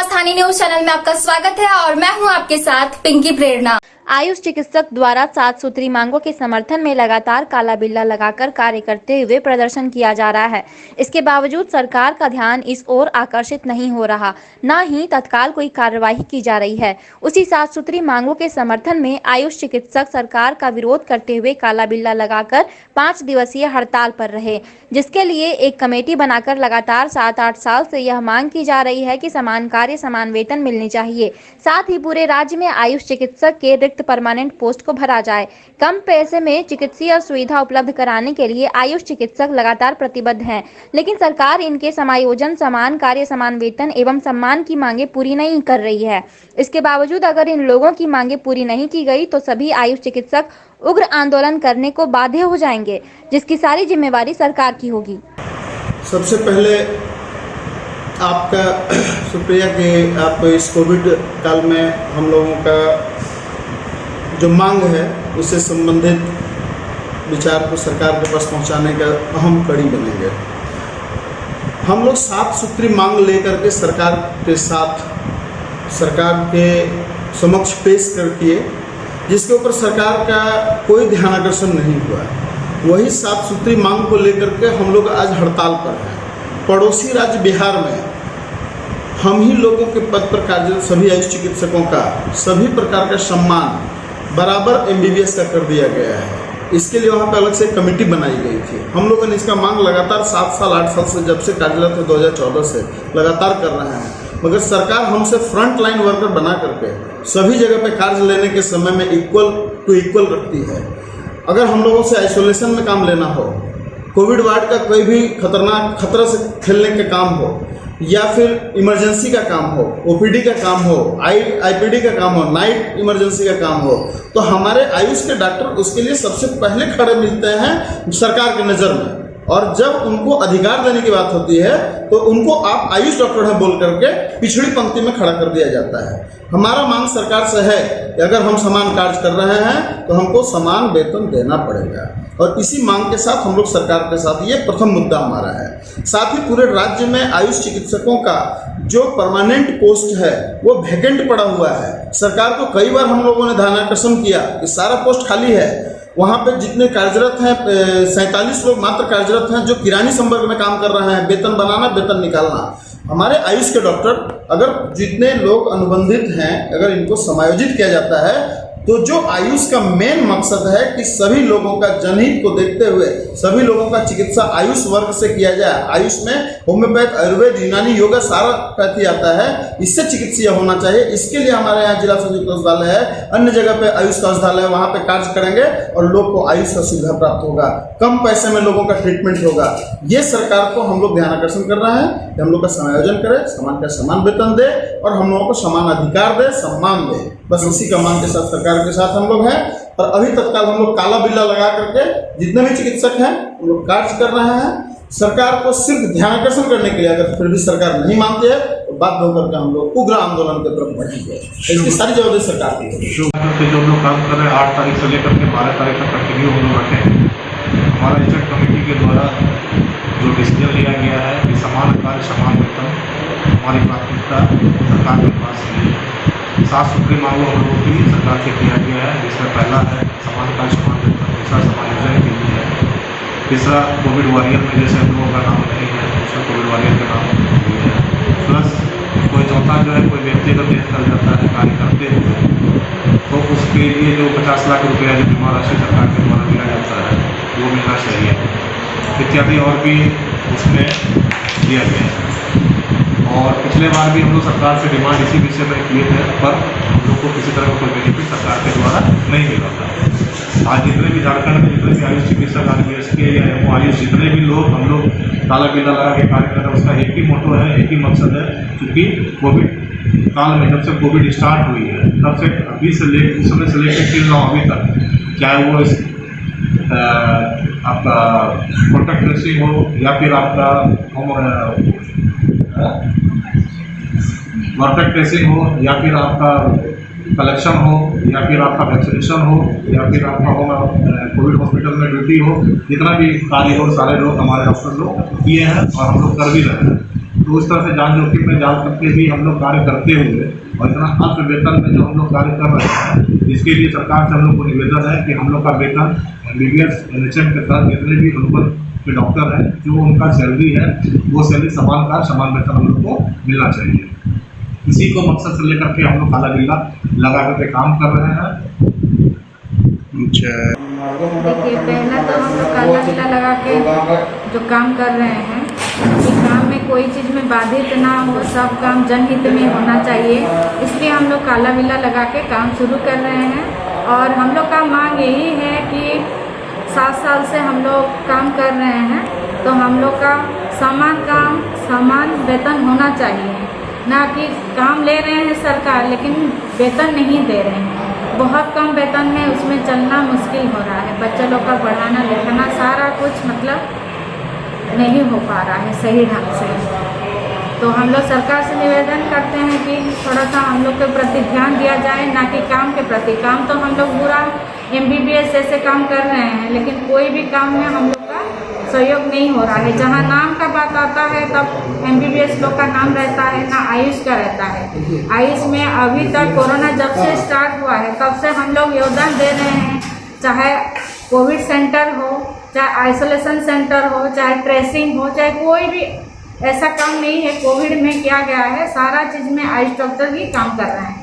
स्थानीय news channel में आपका स्वागत है और मैं हूं आपके साथ पिंकी प्रेरणा। आयुष चिकित्सक द्वारा 7 सूत्री मांगों के समर्थन में लगातार काला बिल्ला लगाकर कार्य करते हुए प्रदर्शन किया जा रहा है। इसके बावजूद सरकार का ध्यान इस ओर आकर्षित नहीं हो रहा, न ही तत्काल कोई कार्यवाही की जा रही है। उसी 7 सूत्री मांगों के समर्थन में आयुष चिकित्सक सरकार का विरोध करते हुए काला बिल्ला लगाकर 5 दिवसीय हड़ताल पर रहे, जिसके लिए एक कमेटी बनाकर लगातार 7-8 साल से यह मांग की जा रही है कि समान कार्य समान वेतन मिलनी चाहिए। साथ ही पूरे राज्य में आयुष चिकित्सक के रिक्त परमानेंट पोस्ट को भरा जाए। कम पैसे में चिकित्सीय सुविधा उपलब्ध कराने के लिए आयुष चिकित्सक लगातार प्रतिबद्ध हैं, लेकिन सरकार इनके समायोजन, समान कार्य समान वेतन एवं सम्मान की मांगे पूरी नहीं कर रही है। इसके बावजूद अगर इन लोगों की मांगे पूरी नहीं की गई तो सभी आयुष चिकित्सक उग्र आंदोलन करने को बाध्य हो जाएंगे, जिसकी सारी जिम्मेवारी सरकार की होगी। सबसे पहले आपका शुक्रिया कि आप इस कोविड काल में हम लोगों का जो मांग है उससे संबंधित विचार को सरकार के पास पहुंचाने का अहम कड़ी बनेंगे। हम लोग 7 सूत्री मांग लेकर के सरकार के समक्ष पेश करके जिसके ऊपर सरकार का कोई ध्यान आकर्षण नहीं हुआ, वही 7 सूत्री मांग को लेकर के हम लोग आज हड़ताल पर हैं। पड़ोसी राज्य बिहार में हम ही लोगों के पद पर कार्यरत सभी आयुष चिकित्सकों का सभी प्रकार का सम्मान बराबर MBBS का कर दिया गया है। इसके लिए वहाँ पे अलग से कमेटी बनाई गई थी। हम लोगों ने इसका मांग लगातार 7 साल 8 साल से जब से कार्यरत है 2014 से लगातार कर रहे हैं, मगर सरकार हमसे फ्रंट लाइन वर्कर बना करके सभी जगह पे कार्य लेने के समय में इक्वल टू इक्वल रखती है। अगर हम लोगों से आइसोलेशन में काम लेना हो, कोविड वार्ड का कोई भी खतरा से खेलने का काम हो, या फिर इमरजेंसी का काम हो, OPD का काम हो, IPD का काम हो, नाइट इमरजेंसी का काम हो, तो हमारे आयुष के डॉक्टर उसके लिए सबसे पहले खड़े मिलते हैं सरकार की नज़र में। और जब उनको अधिकार देने की बात होती है तो उनको आप आयुष डॉक्टर हैं बोल करके पिछड़ी पंक्ति में खड़ा कर दिया जाता है। हमारा मांग सरकार से है कि अगर हम समान कार्य कर रहे हैं तो हमको समान वेतन देना पड़ेगा, और इसी मांग के साथ हम लोग सरकार के साथ, ये प्रथम मुद्दा हमारा है। साथ ही पूरे राज्य में आयुष चिकित्सकों का जो परमानेंट पोस्ट है वो वैकेंट पड़ा हुआ है। सरकार को कई बार हम लोगों ने ध्यानाकर्षण किया कि सारा पोस्ट खाली है। वहाँ पे जितने कार्यरत हैं 47 लोग मात्र कार्यरत हैं जो किरानी संवर्ग में काम कर रहे हैं, वेतन बनाना वेतन निकालना। हमारे आयुष के डॉक्टर अगर जितने लोग अनुबंधित हैं अगर इनको समायोजित किया जाता है तो जो आयुष का मेन मकसद है कि सभी लोगों का जनहित को देखते हुए सभी लोगों का चिकित्सा आयुष वर्ग से किया जाए। आयुष में होम्योपैथ, आयुर्वेद, यूनानी, योगा सारा पैथी आता है, इससे चिकित्सीय होना चाहिए। इसके लिए हमारे यहाँ जिला संयुक्त औषधालय है, अन्य जगह पे आयुष का औषधालय है, वहाँ पे कार्य करेंगे और लोग को आयुष का सुविधा प्राप्त होगा, कम पैसे में लोगों का ट्रीटमेंट होगा। ये सरकार को हम लोग ध्यान आकर्षण कर रहे हैं कि हम लोग का समायोजन करें, समान का समान वेतन दे और हम लोगों को समान अधिकार दे, सम्मान दे। बस इसी का मांग के साथ सरकार के साथ हम लोग हैं। और अभी तत्काल हम लोग काला बिल्ला लगा करके जितने भी चिकित्सक हैं वो लोग कार्य कर रहे हैं। सरकार को सिर्फ ध्यानाकर्षण करने के लिए अगर फिर भी सरकार नहीं मानती है तो बाध्य होकर के हम लोग उग्र आंदोलन की तरफ बढ़ेंगे। इसकी सारी जवाबदेही सरकार की है। जो लोग काम कर रहे हैं 8 तारीख से लेकर के 12 तारीख तक कंटिन्यू हम लोग रखे हैं। हमारा एजेंट कमेटी के द्वारा जो डिसीजन लिया गया है कि समान कार्य समान वेतन हमारी प्राथमिकता सरकार के पास है। 7 सूत्री मांगों हम लोगों की सरकार से किया गया है, जिसमें पहला है समान कार्य समान वेतन, दूसरा समायोजन के लिए है, तीसरा कोविड वॉरियर में जैसे हम लोगों का नाम नहीं है उसमें कोविड वॉरियर का नाम नहीं है, प्लस कोई चौथा जो है कोई व्यक्ति अगर डेथ कर जाता है कार्य करते हुए तो उसके लिए जो 50 लाख रुपया जो बीमा राशि सरकार के द्वारा दिया जाता है वो मिलना चाहिए, इत्यादि और भी उसमें दिया गया है। और पिछले बार भी हम लोग सरकार से डिमांड इसी विषय में किए थे, पर हम लोग को किसी तरह का कोई बेनिफिट सरकार के द्वारा नहीं मिला था। आज जितने भी झारखंड में जितने भी आयुष चिकित्सक आयुष के या एमओ आयुष जितने भी लोग हम लोग काला बिल्ला लगा के कार्य कर रहे हैं, उसका एक ही मोटो है, एक ही मकसद है। क्योंकि कोविड काल में जब से कोविड स्टार्ट हुई है तब से अभी से उस समय से लेकर till now अभी तक, चाहे वो आपका कॉन्टैक्ट ट्रेसिंग हो या फिर आपका कॉन्टैक्ट ट्रेसिंग हो या फिर आपका कलेक्शन हो या फिर आपका वैक्सीनेशन हो या फिर आपका कोविड हॉस्पिटल में ड्यूटी हो, जितना भी कार्य हो सारे लोग हमारे अफसर लोग किए हैं और हम लोग कर भी रहे हैं। तो उस तरह से जान जोखिम में डाल करके भी हम लोग कार्य करते हुए और इतना अल्प वेतन में जो हम लोग कार्य कर रहे हैं, इसके लिए सरकार से हम लोग को निवेदन है कि हम लोग का वेतन MBBS NHM के तहत जितने भी अनुबंध के डॉक्टर हैं, जो उनका सैलरी है वो सैलरी समान कार्य समान वेतन हम लोग को मिलना चाहिए। इसी को मकसद से लेकर के हम लोग काला बिल्ला लगा करके काम कर रहे हैं। देखिए, पहला तो हम लोग काला बिल्ला लगा के जो काम कर रहे हैं कि काम में कोई चीज़ में बाधित ना हो, सब काम जनहित में होना चाहिए, इसलिए हम लोग काला बिल्ला लगा के काम शुरू कर रहे हैं। और हम लोग का मांग यही है कि 7 साल से हम लोग काम कर रहे हैं, तो हम लोग का समान काम समान वेतन होना चाहिए, ना कि काम ले रहे हैं सरकार लेकिन वेतन नहीं दे रहे हैं। बहुत कम वेतन है, उसमें चलना मुश्किल हो रहा है, बच्चे लोग का पढ़ाना लिखाना सारा कुछ मतलब नहीं हो पा रहा है सही ढंग से। तो हम लोग सरकार से निवेदन करते हैं कि थोड़ा सा हम लोग के प्रति ध्यान दिया जाए, ना कि काम के प्रति। काम तो हम लोग पूरा MBBS ऐसे काम कर रहे हैं, लेकिन कोई भी काम में हम लोग का सहयोग नहीं हो रहा है। जहाँ नाम का बात आता है तब MBBS लोग का नाम रहता है, ना आयुष का रहता है। आयुष में अभी तक कोरोना जब से स्टार्ट हुआ है तब से हम लोग योगदान दे रहे हैं, चाहे कोविड सेंटर हो, चाहे आइसोलेशन सेंटर हो, चाहे ट्रेसिंग हो, चाहे कोई भी ऐसा काम नहीं है कोविड में किया गया है, सारा चीज़ में आयुष डॉक्टर ही काम कर रहे हैं।